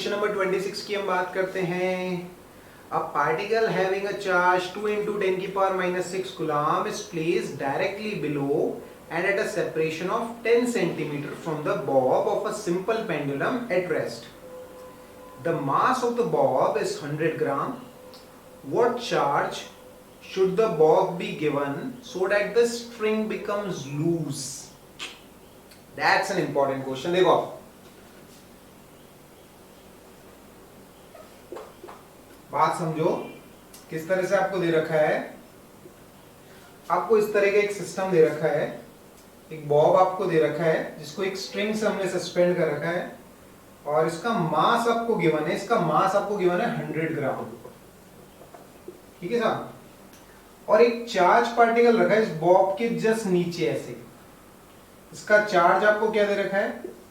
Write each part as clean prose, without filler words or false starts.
Question number 26 की हम बात करते हैं। A particle having a charge 2 into 10 की power minus 6 coulomb is placed directly below and at a separation of 10 centimeter from the bob of a simple pendulum at rest. The mass of the bob is 100 gram. What charge should the bob be given so that the string becomes loose? That's an important question. देखो बात समझो, किस तरह से आपको दे रखा है। आपको इस तरह का एक सिस्टम दे रखा है, एक बॉब आपको दे रखा है जिसको एक स्ट्रिंग से हमने सस्पेंड कर रखा है और इसका मास आपको गिवन है। इसका मास आपको गिवन है 100 ग्राम। ठीक है साहब। और एक चार्ज पार्टिकल रखा है इस बॉब के जस्ट नीचे ऐसे। इसका चार्ज आपको क्या दे रखा है,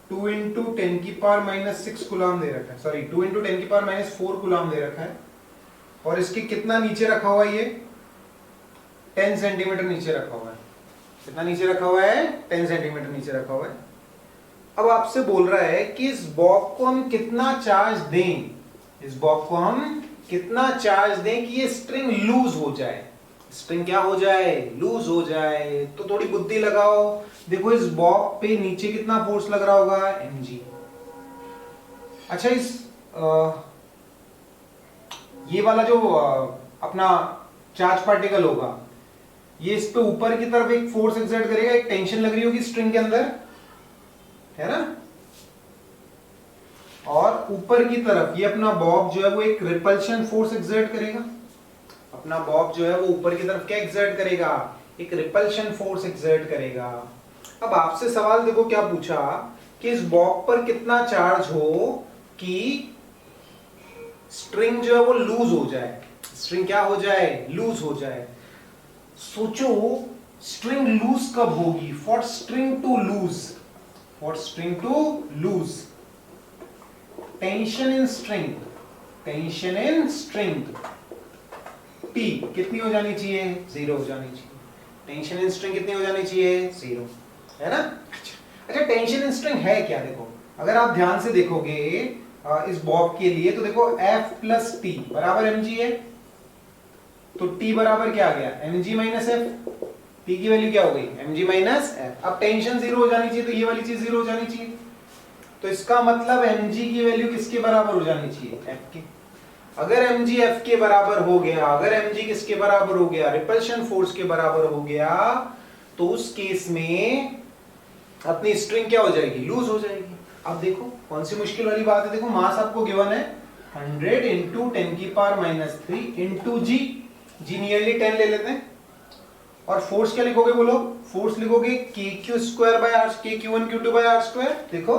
2 इंटू 10 की पावर माइनस 6 कूलम दे रखा है, सॉरी 2 इंटू 10 की पावर माइनस 4 कूलम दे रखा है। और इसके कितना नीचे रखा हुआ है, ये 10 सेंटीमीटर नीचे रखा हुआ है। कितना नीचे रखा हुआ है, 10 सेंटीमीटर नीचे रखा हुआ है। अब आपसे बोल रहा है कि इस बॉब को हम कितना चार्ज दें, इस बॉब को हम कितना चार्ज दें कि ये स्ट्रिंग लूज हो जाए। स्ट्रिंग क्या हो जाए, लूज हो जाए। तो थोड़ी बुद्धि लगाओ। देखो इस बॉब पे नीचे कितना फोर्स लग रहा होगा, mg। अच्छा ये वाला जो अपना चार्ज पार्टिकल होगा, ये इस पे ऊपर की तरफ एक फोर्स एक्सर्ट करेगा, एक टेंशन लग रही होगी स्ट्रिंग के अंदर, है ना। और ऊपर की तरफ ये अपना बॉब जो है वो एक रिपल्शन फोर्स एक्सर्ट करेगा। अपना बॉब जो है वो ऊपर की तरफ क्या एक्सर्ट करेगा, एक रिपल्शन फोर्स एक्सर्ट करेगा। अब आपसे सवाल देखो क्या पूछा कि इस बॉब पर कितना चार्ज हो कि स्ट्रिंग जो है वो लूज हो जाए। स्ट्रिंग क्या हो जाए, लूज हो जाए। सोचो स्ट्रिंग लूज कब होगी, for string to lose, for string to lose tension in string, tension in string T कितनी हो जानी चाहिए, 0 हो जानी चाहिए। टेंशन इन स्ट्रिंग कितनी हो जानी चाहिए, 0, है ना। अच्छा टेंशन इन स्ट्रिंग है क्या, देखो अगर आप ध्यान से देखोगे इस बॉब के लिए तो देखो F प्लस टी बराबर mg है। तो T बराबर क्या आ गया, mg माइनस f। T की वैल्यू क्या हो गई, mg माइनस f। अब टेंशन 0 हो जानी चाहिए तो ये वाली चीज 0 हो जानी चाहिए। तो इसका मतलब mg की वैल्यू किसके बराबर हो जानी चाहिए, f के। अगर mg f के बराबर हो गया, अगर mg किसके बराबर हो गया, रिपल्शन फोर्स के बराबर हो गया, तो उस केस में अपनी स्ट्रिंग क्या हो जाएगी, लूज हो जाएगी। अब देखो कौन सी मुश्किल वाली बात है। देखो मास आपको गिवन है 100 इंटू 10 की पावर माइनस 3 इंटू जी, जी नियरली 10 ले लेते हैं। और फोर्स क्या लिखोगे, बोलो फोर्स लिखोगे k Q square by R, k Q one Q two by R square. देखो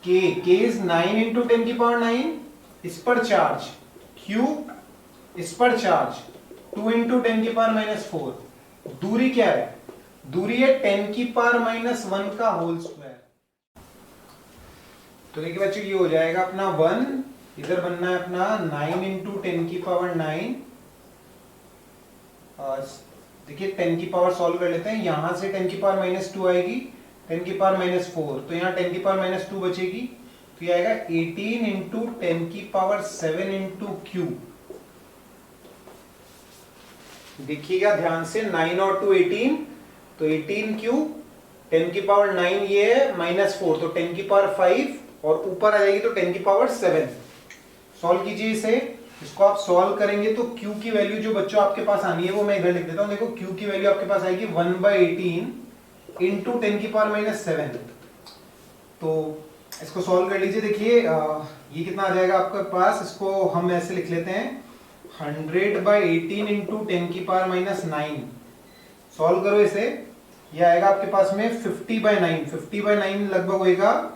के इज 9 इंटू 10 की पावर 9, इस पर चार्ज क्यू, इस पर चार्ज 2 इंटू 10 की पावर माइनस 4। दूरी क्या है, दूरी है 10 की पावर माइनस 1 का होल स्क्वायर। तो देखिए बच्चों ये हो जाएगा अपना 1, इधर बनना है अपना 9 इंटू 10 की पावर 9। देखिए 10 की पावर सॉल्व कर लेते हैं। यहां से 10 की पावर माइनस 2 आएगी, 10 की पावर माइनस 4, तो यहाँ 10 की पावर माइनस 2 बचेगी। तो ये आएगा 18 इंटू 10 की पावर 7 इंटू क्यू। देखिएगा ध्यान से, 9 और 2 18, तो 18 क्यू, 10 की पावर 9 ये है माइनस 4, तो 10 की पावर 5 और ऊपर आ जाएगी तो 10 की पावर 7। सॉल्व कीजिए इसे। इसको आप सॉल्व करेंगे तो Q की वैल्यू जो बच्चों आपके पास आनी है वो मैं इधर लिख देता हूं। देखो Q की वैल्यू आपके पास आएगी 1/18 इंटू 10 की पावर माइनस 7। तो इसको सॉल्व कर लीजिए। देखिए ये कितना आ जाएगा आपके पास, इसको हम ऐसे लिख लेते हैं 100/18 इंटू 10 की पावर माइनस 9। सॉल्व करो इसे, ये आएगा आपके पास में 50/9, 50/9 लगभग होएगा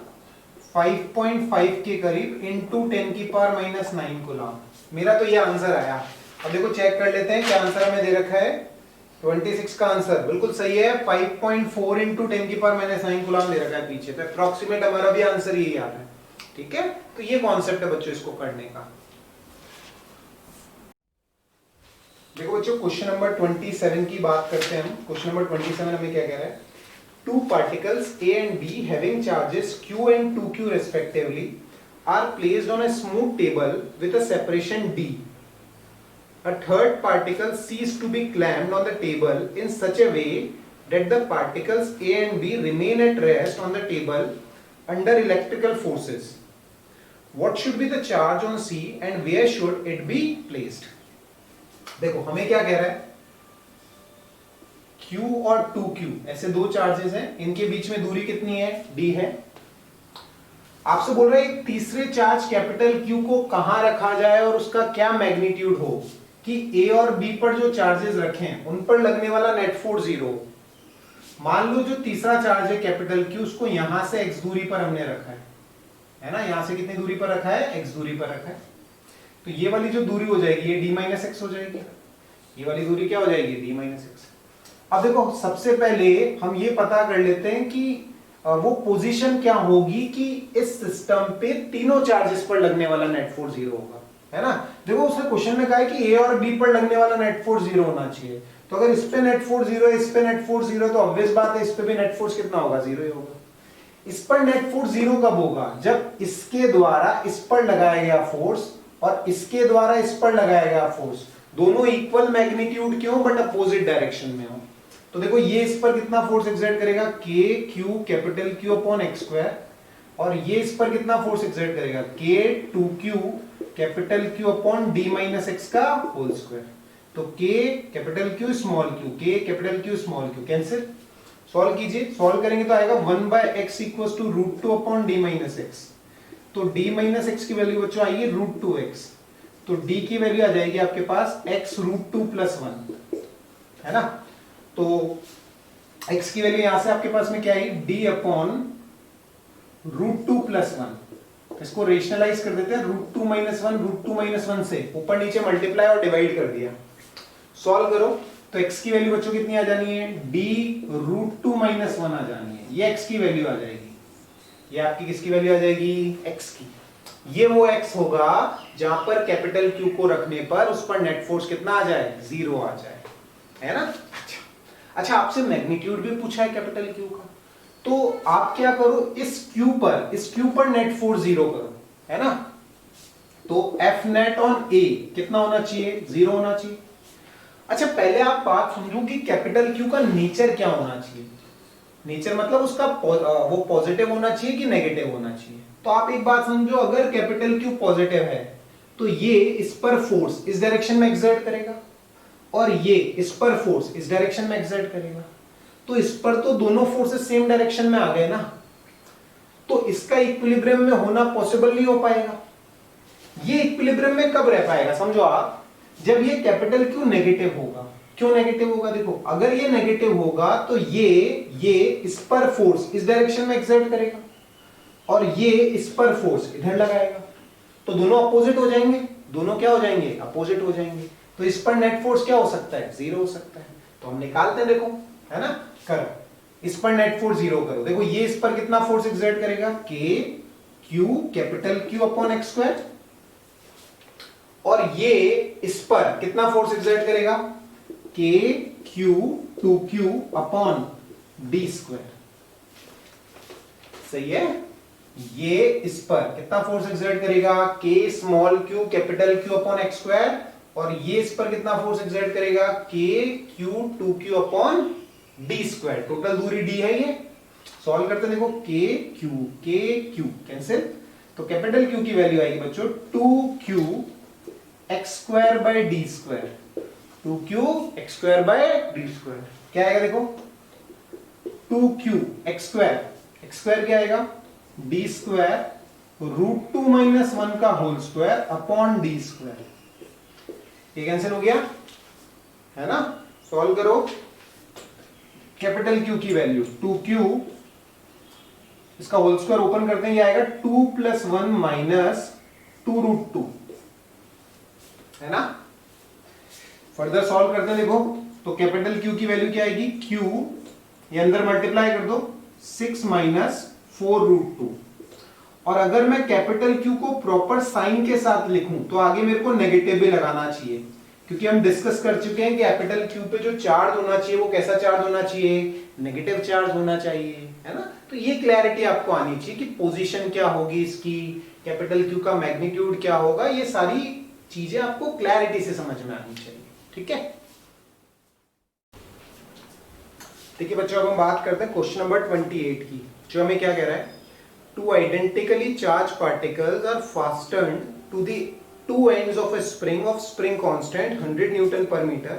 5.5 के करीब इंटू 10 की पावर माइनस 9 कूलम। मेरा तो ये आंसर आया। अब देखो चेक कर लेते हैं क्या आंसर हमें दे रखा है। 26 का आंसर बिल्कुल सही है, 5.4 इंटू 10 की पावर माइनस 9 कूलम दे रखा है पीछे। तो अप्रोक्सीमेट हमारा भी आंसर यही आ रहा है। ठीक है, तो ये कॉन्सेप्ट है बच्चों इसको करने का। देखो बच्चों क्वेश्चन नंबर 27 की बात करते हैं हम। क्वेश्चन नंबर 27 हमें क्या कह रहा है, two particles A and B having charges Q and 2Q respectively are placed on a smooth table with a separation D. A third particle ceases to be clamped on the table in such a way that the particles A and B remain at rest on the table under electrical forces. What should be the charge on C and where should it be placed? देखो हमें क्या कह रहा है, Q और 2Q ऐसे दो charges हैं, इनके बीच में दूरी कितनी है, D है। आपसे बोल रहा है एक तीसरे चार्ज कैपिटल Q को कहां रखा जाए और उसका क्या मैग्नीट्यूड हो कि A और B पर जो चार्जेस रखे हैं उन पर लगने वाला नेट फोर्स 0। मान लो जो तीसरा चार्ज है कैपिटल Q, उसको यहां से x दूरी पर हमने रखा है ना, यहां से कितनी दूरी पर रखा है, x दूरी पर रखा है। तो ये वाली जो दूरी हो जाएगी ये d माइनस एक्स हो जाएगी, ये वाली दूरी क्या हो जाएगी, d माइनस एक्स। अब देखो सबसे पहले हम ये पता कर लेते हैं कि वो पोजीशन क्या होगी कि इस सिस्टम पे तीनों चार्जेस पर लगने वाला नेट फोर्स 0 होगा, है ना। देखो उसने क्वेश्चन में कहा है कि A और B पर लगने वाला नेट फोर्स 0 होना चाहिए, तो अगर इस पे नेट फोर्स 0 है, इस पे नेट फोर्स 0 है, तो ऑब्वियस बात है इस पे भी नेट फोर्स कितना होगा, 0 ही होगा। इस पर नेट फोर्स 0 कब होगा, जब इसके द्वारा इस पर लगाया गया फोर्स और इसके द्वारा इस पर लगाया गया फोर्स दोनों इक्वल मैग्नीट्यूड के हो बट अपोजिट डायरेक्शन में हो। तो देखो ये इस पर कितना फोर्स एक्सर्ट करेगा, के Q capital Q upon x square, और ये इस पर कितना फोर्स एक्सर्ट करेगा, k 2Q capital Q upon d minus x का होल स्क्वायर। तो k capital Q small q, k capital Q small q cancel. Solve कीजिए, सॉल्व करेंगे तो आएगा 1/x equals to √2 upon d minus x. तो d minus x की value बच्चों आएगी √2x, तो d की वैल्यू आ जाएगी आपके पास x √2 + 1, है ना। तो x की वैल्यू यहां से आपके पास में क्या आई, d अपॉन √2 + 1। इसको रेशनलाइज कर देते हैं, √2 - 1 √2 - 1 से ऊपर नीचे मल्टीप्लाई और डिवाइड कर दिया। सॉल्व करो तो x की वैल्यू बच्चों कितनी आ जानी है, d √2 - 1 आ जानी है, ये x की वैल्यू आ जाएगी। ये आपकी किसकी वैल्यू आ जाएगी, x की। ये वो x होगा जहां पर कैपिटल Q को रखने पर उस पर नेट फोर्स कितना आ जाए, 0 आ जाए, है ना। अच्छा आपसे मैग्नीट्यूड भी पूछा है कैपिटल Q का, तो आप क्या करो, इस Q पर नेट फोर्स 0 करो, है ना। तो F नेट ऑन A कितना होना चाहिए, 0 होना चाहिए। अच्छा पहले आप बात समझो कि कैपिटल Q का नेचर क्या होना चाहिए। नेचर मतलब उसका वो पॉजिटिव होना चाहिए कि नेगेटिव होना चाहिए। तो आप एक बात समझो, अगर कैपिटल Q पॉजिटिव है तो ये इस पर फोर्स इस डायरेक्शन में एक्सर्ट करेगा और ये इस पर फोर्स इस डायरेक्शन में एक्सर्ट करेगा, तो इस पर तो दोनों फोर्सेस सेम डायरेक्शन में आ गए ना, तो इसका इक्विलिब्रियम में होना पॉसिबल नहीं हो पाएगा। ये इक्विलिब्रियम में कब रह पाएगा, समझो आप, जब ये कैपिटल Q नेगेटिव होगा। क्यों नेगेटिव होगा, देखो अगर ये नेगेटिव होगा तो ये इस पर फोर्स इस डायरेक्शन में एक्सर्ट करेगा और ये इस पर फोर्स इधर लगाएगा, तो दोनों अपोजिट हो जाएंगे, दोनों क्या हो जाएंगे, अपोजिट हो जाएंगे। तो इस पर नेट फोर्स क्या हो सकता है, 0 हो सकता है। तो हम निकालते हैं, देखो है ना, करो इस पर नेट फोर्स 0 करो। देखो ये इस पर कितना फोर्स एक्सर्ट करेगा, के Q capital Q upon x square, और ये इस पर कितना फोर्स एक्सर्ट करेगा, के Q 2Q upon d square. सही है, ये इस पर कितना फोर्स एक्सर्ट करेगा, के small q capital Q upon x square, और ये इस पर कितना फोर्स एक्सर्ट करेगा, के Q 2Q upon d square. Total दूरी d है ये। सॉल्व करते देखो, के क्यू कैंसिल, तो कैपिटल Q की वैल्यू आएगी बच्चों 2Q x square by D square, 2Q x square by D square. क्या आएगा देखो, 2Q एक्स स्क्वायर क्या आएगा, डी स्क्वायर √2 - 1 का whole square upon d square. ये कैंसिल हो गया, है ना। सॉल्व करो, कैपिटल Q की वैल्यू 2Q, इसका होल स्क्वायर ओपन करते हैं, ये आएगा 2 + 1 - 2√2, है ना। फर्दर सॉल्व करते हैं, देखो तो कैपिटल Q की वैल्यू क्या आएगी, Q ये अंदर मल्टीप्लाई कर दो 6 - 4√2, और अगर मैं कैपिटल Q को प्रॉपर साइन के साथ लिखूं तो आगे मेरे को नेगेटिव भी लगाना चाहिए, क्योंकि हम डिस्कस कर चुके हैं कि कैपिटल Q पे जो चार्ज होना चाहिए वो कैसा चार्ज होना चाहिए, नेगेटिव चार्ज होना चाहिए, है ना। तो ये क्लैरिटी आपको आनी चाहिए कि पोजीशन क्या होगी इसकी, कैपिटल क्यू का मैग्नीट्यूड क्या होगा, ये सारी चीजें आपको क्लैरिटी से समझ में आनी चाहिए। ठीक है, देखिए बच्चों, अब हम बात करते हैं क्वेश्चन नंबर 28 की, जो हमें क्या कह रहा है, two identically charge particles are fastened to the two ends of a spring constant 100 Newton per meter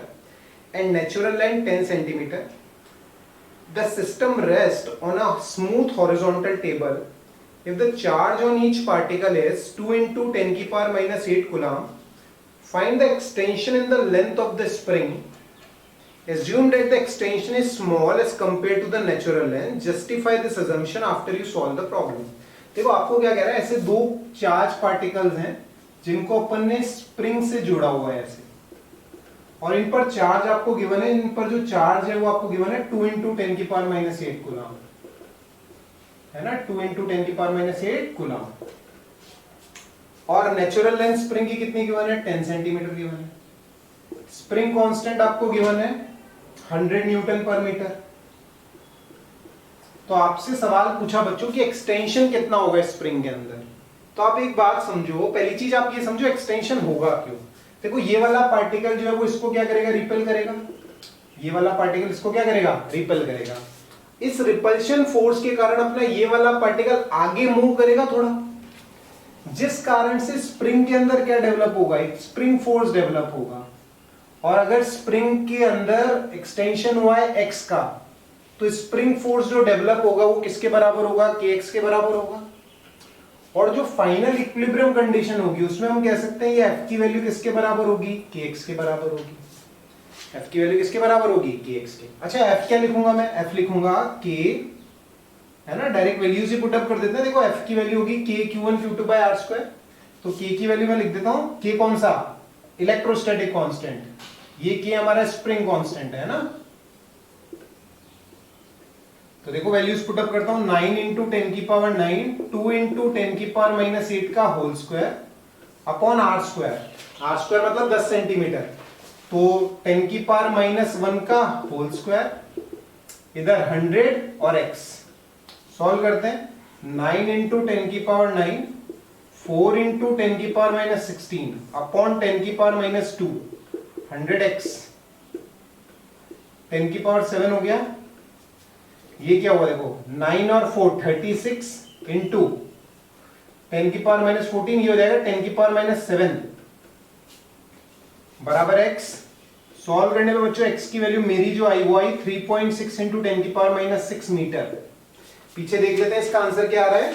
and natural length 10 centimeter. The system rests on a smooth horizontal table. If the charge on each particle is 2 into 10 की power minus 8 coulomb, find the extension in the length of the spring. Assume that the extension is small as compared to the natural length. Justify this assumption after you solve the problem. देखो आपको क्या कह रहा है, ऐसे दो charge particles हैं जिनको अपन ने स्प्रिंग से जोड़ा हुआ है ऐसे, और इन पर चार्ज आपको गिवन है, इन पर जो चार्ज है वो आपको गिवन है 2 into 10 की पावर माइनस 8 कूलम, है ना, 2 into 10 की पावर माइनस 8 कूलम, और नेचुरल लेंथ स्प्रिंग की कितनी गिवन है, 10 सेंटीमीटर गिवन है। स्प्रिंग कांस्टेंट आपको गिवन है 100 न्यूटन पर मीटर। तो आपसे सवाल पूछा बच्चों कि एक्सटेंशन कितना होगा स्प्रिंग के अंदर। तो आप एक बात समझो, पहली चीज आप ये समझो एक्सटेंशन होगा क्यों। देखो ये वाला पार्टिकल जो है वो इसको क्या करेगा, रिपेल करेगा, ये वाला पार्टिकल इसको क्या करेगा, रिपेल करेगा। इस रिपल्शन फोर्स के कारण अपना ये वाला पार्टिकल आगे मूव करेगा थोड़ा, जिस कारण से स्प्रिंग के अंदर क्या डेवलप होगा, एक स्प्रिंग फोर्स डेवलप होगा। और अगर स्प्रिंग के अंदर एक्सटेंशन हुआ है एक्स का, तो स्प्रिंग फोर्स जो डेवलप होगा वो किसके बराबर होगा, के एक्स के बराबर होगा। और जो फाइनल इक्विलिब्रियम कंडीशन होगी उसमें हम कह सकते हैं ये एफ की वैल्यू किसके बराबर होगी, के एक्स के बराबर होगी। एफ की वैल्यू किसके बराबर होगी, के एक्स के। अच्छा एफ क्या लिखूंगा मैं, एफ लिखूंगा के, है ना, डायरेक्ट वैल्यूज ही पुट अप कर देते हैं। देखो एफ की वैल्यू होगी के Q1 Q2 bye R square. तो के की वैल्यू मैं लिख देता हूं, के कौन सा, इलेक्ट्रोस्टैटिक कांस्टेंट, ये के हमारा स्प्रिंग कांस्टेंट है ना। तो देखो वैल्यूज पुट अप करता हूं, 9 into 10 की पावर 9, 2 into 10 की पावर माइनस 8 का whole square upon r square. R square मतलब 10 सेंटीमीटर, तो 10 की पावर माइनस 1 का होल स्क्वायर, इधर 100 और x। सॉल्व करते हैं, 9 into 10 की पावर 9, 4 into 10 की पावर माइनस 16 अपॉन 10 की पावर माइनस 2, 100x, 10 की पावर 7 हो गया। ये क्या हुआ देखो, 9 और 4 36 इंटू 10 की पावर माइनस 14, ये हो जाएगा 10 की पावर माइनस 7 बराबर x। सॉल्व करने पे बच्चों x की वैल्यू मेरी जो आई वो आई 3.6 इंटू 10 की पावर माइनस 6 मीटर। पीछे देख लेते हैं इसका आंसर क्या आ रहा है।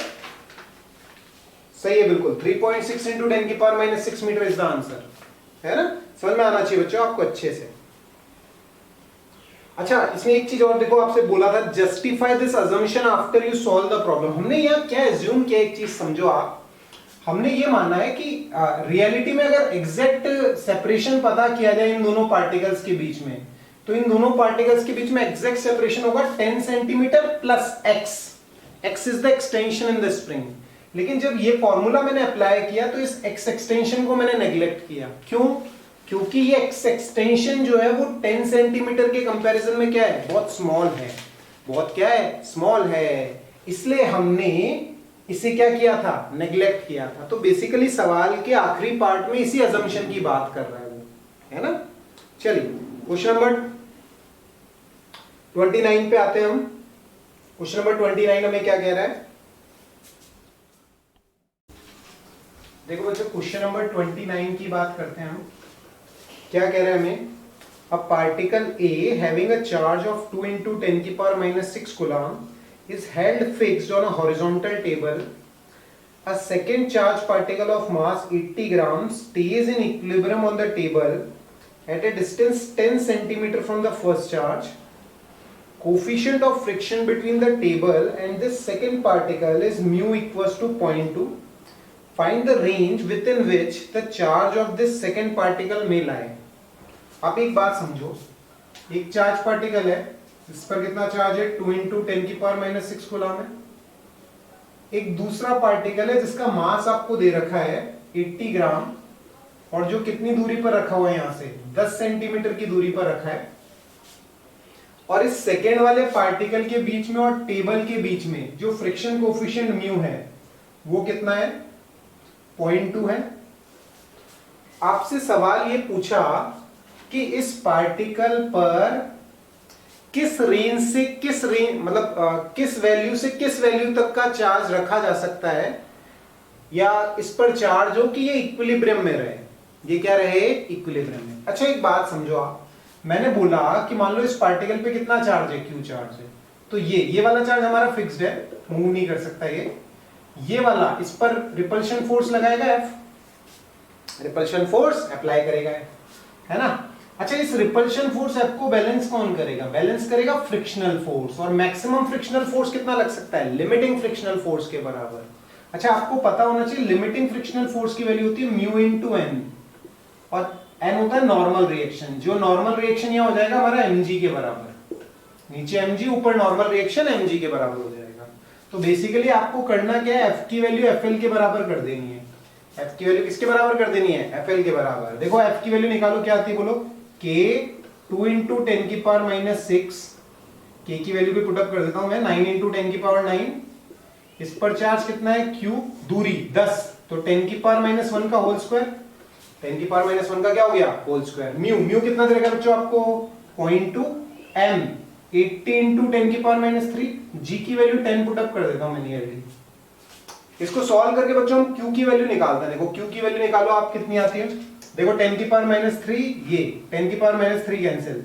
सही है बिल्कुल, 3.6 इंटू 10 की power minus 6 metre is the answer, है ना। समझ में आना चाहिए बच्चों आपको अच्छे से। अच्छा इसमें एक चीज और देखो, आपसे बोला था justify this assumption after you solve the problem. हमने यहाँ क्या एज्यूम किया, एक चीज समझो आप, हमने ये माना है कि रियलिटी में अगर एग्जैक्ट सेपरेशन पता किया जाए इन दोनों पार्टिकल्स के बीच में, तो इन दोनों पार्टिकल्स के बीच में एग्जैक्ट सेपरेशन होगा 10 centimetre plus x. X is the extension in the spring. लेकिन जब ये फॉर्मूला मैंने अप्लाई किया तो इस एक्स एक्सटेंशन को मैंने नेग्लेक्ट किया। क्यों? क्योंकि ये एक्स एक्सटेंशन जो है वो 10 सेंटीमीटर के कंपैरिजन में क्या है, बहुत स्मॉल है, बहुत क्या है, स्मॉल है। इसलिए हमने इसे क्या किया था, नेग्लेक्ट किया था। तो बेसिकली सवाल के आखिरी पार्ट में इसी अजम्पशन की बात कर रहा है वो, है ना। चलिए क्वेश्चन नंबर 29 पे आते हैं हम। क्वेश्चन नंबर 29 हमें क्या कह रहा है, देखो बच्चों क्वेश्चन नंबर 29 की बात करते हैं हम। क्या कह रहे हैं हमें, a particle A having a charge of 2 into 10 की power minus 6 coulomb is held fixed on a horizontal table. A second charged particle of mass 80 grams stays in equilibrium on the table at a distance 10 centimeter from the first charge. Coefficient of friction between the table and this second particle is mu equals to 0.2. Find the range within which the charge of this second particle may lie. आप एक बात समझो, एक charge particle है, इस पर कितना charge है, 2 into 10 की पावर माइनस 6 कूलम है। एक दूसरा पार्टिकल है जिसका मास आपको दे रखा है 80 ग्राम, और जो कितनी दूरी पर रखा हुआ है, यहां से 10 सेंटीमीटर की दूरी पर रखा है। और इस सेकेंड वाले पार्टिकल के बीच में और टेबल के बीच में जो फ्रिक्शन कोफिशिएंट म्यू है वो कितना है, 0.2 है। आपसे सवाल ये पूछा कि इस पार्टिकल पर किस रेंज से किस रेंज मतलब किस वैल्यू से किस वैल्यू तक का चार्ज रखा जा सकता है, या इस पर चार्ज हो कि ये इक्विलिब्रियम में रहे, ये क्या रहे, इक्विलिब्रियम में। अच्छा एक बात समझो आप, मैंने बोला कि मान लो इस पार्टिकल पे कितना चार्ज है, क्यू चार्ज है, तो ये वाला चार्ज हमारा फिक्स्ड है, मूव नहीं कर सकता ये वाला इस पर रिपल्शन फोर्स लगाएगा एफ, रिपल्शन फोर्स अप्लाई करेगा है ना। अच्छा इस रिपल्शन फोर्स एफ को बैलेंस कौन करेगा, बैलेंस करेगा फ्रिक्शनल फोर्स, और मैक्सिमम फ्रिक्शनल फोर्स कितना लग सकता है, लिमिटिंग फ्रिक्शनल फोर्स के बराबर। अच्छा आपको पता होना चाहिए लिमिटिंग फ्रिक्शनल फोर्स की वैल्यू होती है म्यू इनटू एन, और एन होता है नॉर्मल रिएक्शन, जो नॉर्मल रिएक्शन यहां हो जाएगा हमारा mg के बराबर, नीचे mg ऊपर नॉर्मल रिएक्शन mg के बराबर हो जाएगा। तो बेसिकली आपको करना क्या है, f की वैल्यू fl के बराबर कर देनी है। f की वैल्यू किसके बराबर कर देनी है, fl के बराबर। देखो f की वैल्यू निकालो, क्या आती है बोलो, k 2 into 10 की पावर -6, k की वैल्यू भी पुट अप कर देता हूं मैं, 9 into 10 की पावर 9, इस पर चार्ज कितना है q, दूरी 10, तो 10 की पावर -1 का होल स्क्वायर, 10 की पावर -1 का क्या हो गया, होल स्क्वायर। म्यू कितना देगा बच्चों आपको, 0.2, m 80 into 10 की पावर -3, g की वैल्यू 10 पुट अप कर देता हूं मैं नियरली। इसको सॉल्व करके बच्चों हम q की वैल्यू निकालते हैं। देखो q की वैल्यू निकालो आप, कितनी आती है, देखो 10 की पावर -3, ये 10 की पावर -3 कैंसिल,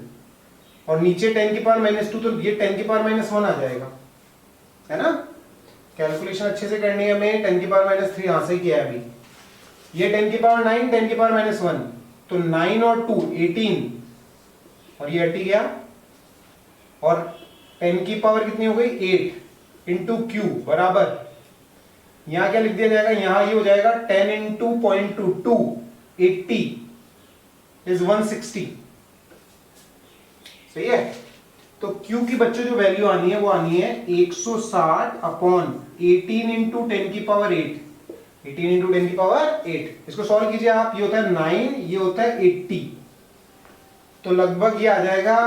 और नीचे 10 की पावर -2, तो ये 10 की पावर -1 आ जाएगा, है ना। कैलकुलेशन अच्छे से करनी है हमें, 10 की पावर -3 यहां से किया है अभी, ये 10 की पावर 9, 10 की पावर -1, तो 9 और 2 18, और ये हट गया, और 10 की पावर कितनी हो गई 8 इंटू क्यू बराबर, यहां क्या लिख दिया जाएगा, यहां ये हो जाएगा 10 इंटू 0.22, 80 इज 160, सही है। तो Q की बच्चों जो वैल्यू आनी है वो आनी है 160 अपॉन 18 इंटू 10 की पावर 8, 18 इंटू 10 की पावर 8। इसको सॉल्व कीजिए आप, ये होता है 9, ये होता है 80, तो लगभग ये आ जाएगा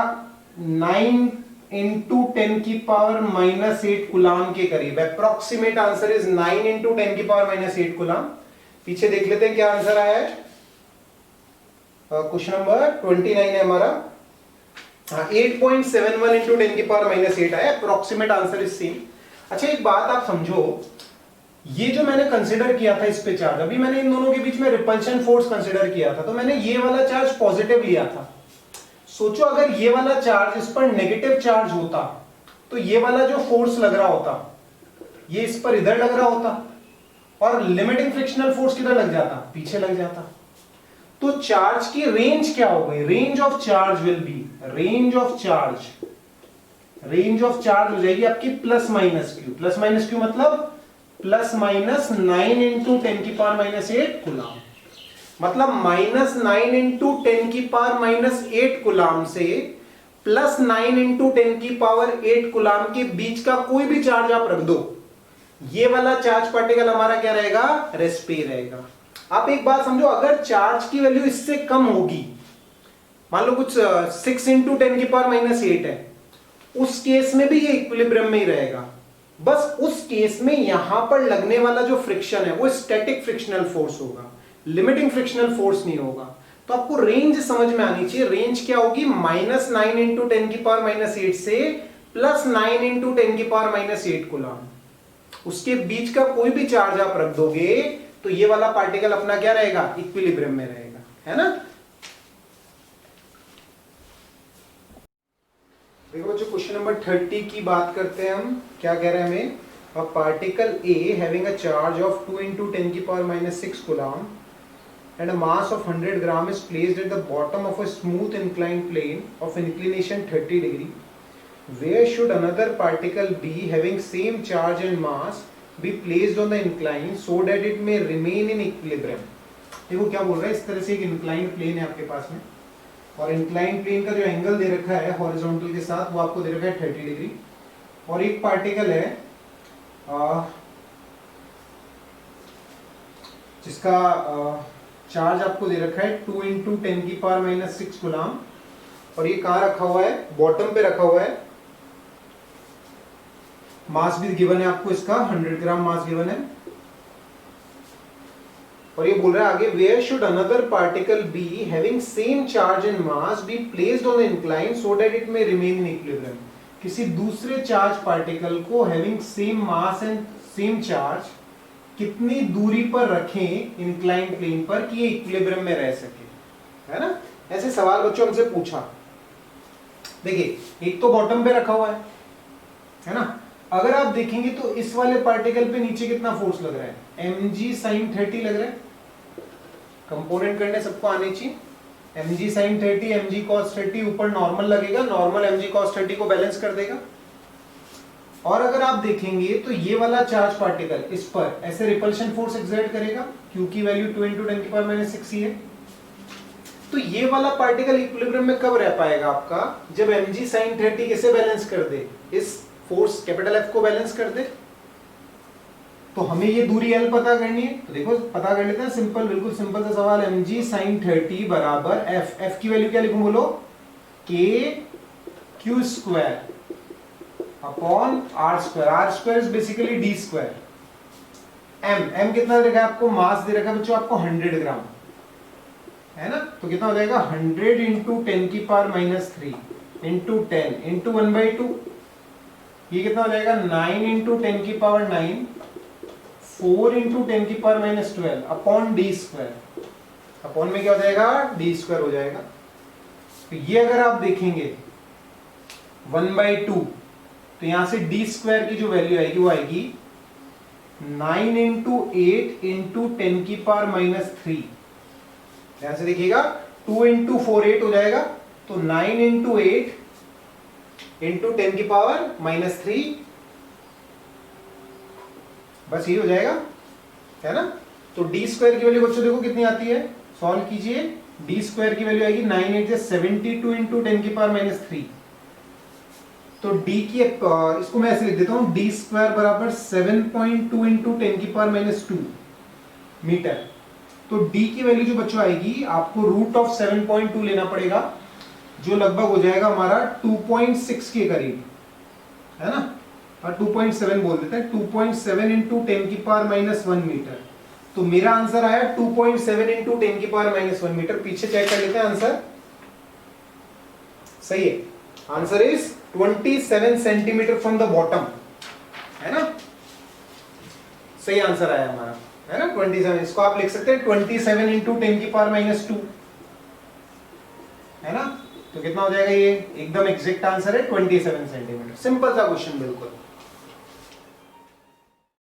9 इंटू 10 की पावर -8 कुलाम के करीब। अप्रोक्सीमेट आंसर इज 9 इंटू 10 की पावर -8 कुलाम। पीछे देख लेते हैं क्या आंसर आया है, क्वेश्चन नंबर 29 है हमारा, 8.71 इंटू 10 की पावर -8 आया, अप्रोक्सीमेट आंसर इज सेम। अच्छा एक बात आप समझो, ये जो मैंने कंसिडर किया था इस पे चार्ज, अभी मैंने इन दोनों के बीच में रिपल्शन फोर्स कंसिडर किया था, तो मैंने ये वाला चार्ज पॉजिटिव लिया था। सोचो अगर ये वाला चार्ज इस पर नेगेटिव चार्ज होता, तो ये वाला जो फोर्स लग रहा होता, ये इस पर इधर लग रहा होता, और लिमिटिंग फ्रिक्शनल फोर्स किधर लग जाता, पीछे लग जाता। तो चार्ज की रेंज क्या हो गई, range of charge will be, range of charge हो जाएगी आपकी प्लस माइनस क्यू मतलब +9 इंटू 10 की पावर -8 कुलाम, मतलब -9 इंटू 10 की पावर -8 कुलाम से +9 इंटू 10 की पावर 8 कुलाम के बीच का कोई भी चार्ज आप रख दो, ये वाला चार्ज पार्टिकल हमारा क्या रहेगा, रेस्ट पे रहेगा। आप एक बात समझो, अगर चार्ज की वैल्यू इससे कम होगी, मान लो कुछ 6 इंटू 10 की पावर -8 है, उस केस में भी ये इक्विलिब्रियम में ही रहेगा। बस उस केस में यहां पर लगने वाला जो फ्रिक्शन है वो स्टैटिक फ्रिक्शनल फोर्स होगा, लिमिटिंग फ्रिक्शनल फोर्स नहीं होगा। तो आपको रेंज समझ में आनी चाहिए, रेंज क्या होगी, -9 इंटू 10 की पावर -8 से +9 इंटू 10 की पावर -8 कुलाम, उसके बीच का कोई भी चार्ज आप रख दोगे तो ये वाला पार्टिकल अपना क्या रहेगा, इक्विलिब्रियम में रहेगा, है ना। देखो बच्चों क्वेश्चन नंबर 30 की बात करते हैं हम, क्या कह रहे हैं हमें, a particle A having a charge of 2 into 10 की power -6 coulomb and a mass of 100 gram is placed at the bottom of a smooth inclined plane of inclination 30 degree. Where should another particle B having same charge and mass be placed on the incline so that it may remain in equilibrium? देखो क्या बोल रहा है, इस तरह से एक inclined plane है आपके पास में, और इंक्लाइन प्लेन का जो एंगल दे रखा है हॉरिजॉन्टल के साथ वो आपको दे रखा है 30 डिग्री, और एक पार्टिकल है जिसका चार्ज आपको दे रखा है 2 इंटू 10 की पावर -6 कुलाम, और ये कहाँ रखा हुआ है, बॉटम पे रखा हुआ है। मास भी गिवन है आपको, इसका 100 ग्राम मास गिवन है। और ये बोल रहा है आगे, where should another particle be having same charge and mass be placed on the incline so that it may remain in equilibrium. किसी दूसरे चार्ज पार्टिकल को having same mass and same charge कितनी दूरी पर रखें इंक्लाइन प्लेन पर कि ये इक्विलिब्रियम में रह सके, है ना। ऐसे सवाल बच्चों हमसे पूछा। देखिए एक तो बॉटम पे रखा हुआ है ना। अगर आप देखेंगे तो इस वाले पार्टिकल पे नीचे कितना फोर्स लग रहा है, mg sin 30 लग रहा है। कंपोनेंट करने सबको आने चाहिए। mg sin 30, mg cos 30, ऊपर नॉर्मल लगेगा, नॉर्मल mg cos 30 को बैलेंस कर देगा। और अगर आप देखेंगे तो ये वाला चार्ज पार्टिकल इस पर ऐसे रिपल्शन फोर्स एक्सर्ट करेगा, Q की वैल्यू 2 × 10⁻6 ही है। तो ये वाला पार्टिकल इक्विलिब्रियम में कब रह पाएगा आपका, जब mg sin 30 कैसे बैलेंस कर दे, इस फोर्स कैपिटल F को बैलेंस कर दे। तो हमें ये दूरी L पता करनी है, तो देखो पता कर लेते हैं। सिंपल, बिल्कुल सिंपल सा सवाल। mg sin 30 बराबर F की वैल्यू क्या लिखूं बोलो, KQ² upon R² is basically D²। m कितना दे रखा है आपको, मास दे रखा है बच्चों आपको 100 ग्राम, है ना। तो कितना हो जाएगा 100 × 10⁻³ इंटू 10 इंटू 1/2। ये कितना हो जाएगा 9 × 10⁹, 4 × 10⁻12 अपॉन D²। अपॉन में क्या हो जाएगा, D² हो जाएगा। तो ये अगर आप देखेंगे 1/2, तो यहां से D² की जो वैल्यू आएगी वो आएगी 9 × 8 × 10⁻3। ध्यान से देखिएगा, 2 × 4 8 हो जाएगा, तो 9 × 8 × 10⁻3, बस ये हो जाएगा, है ना। तो D² की वैल्यू बच्चों देखो कितनी आती है, सॉल्व कीजिए। D² की वैल्यू आएगी 9 8 72 × 10⁻3। तो D की इसको मैं ऐसे लिख देता हूं, D² बराबर 7.2 × 10⁻2 मीटर। तो D की वैल्यू जो बच्चों आएगी, आपको √7.2 लेना पड़ेगा, जो लगभग हो जाएगा हमारा 2.6 के करीब, है ना। और 2.7 बोल देते हैं, 2.7 × 10⁻1 मीटर। तो मेरा आंसर आया 2.7 × 10⁻1 मीटर। पीछे चेक कर लेते हैं, आंसर सही है। Answer is 27 centimetre from the bottom, है ना। सही आंसर आया हमारा, है ना 27। इसको आप लिख सकते हैं 27 × 10⁻2, है ना। तो कितना हो जाएगा, ये एकदम एग्जैक्ट आंसर है 27 सेंटीमीटर। सिंपल सा क्वेश्चन बिल्कुल।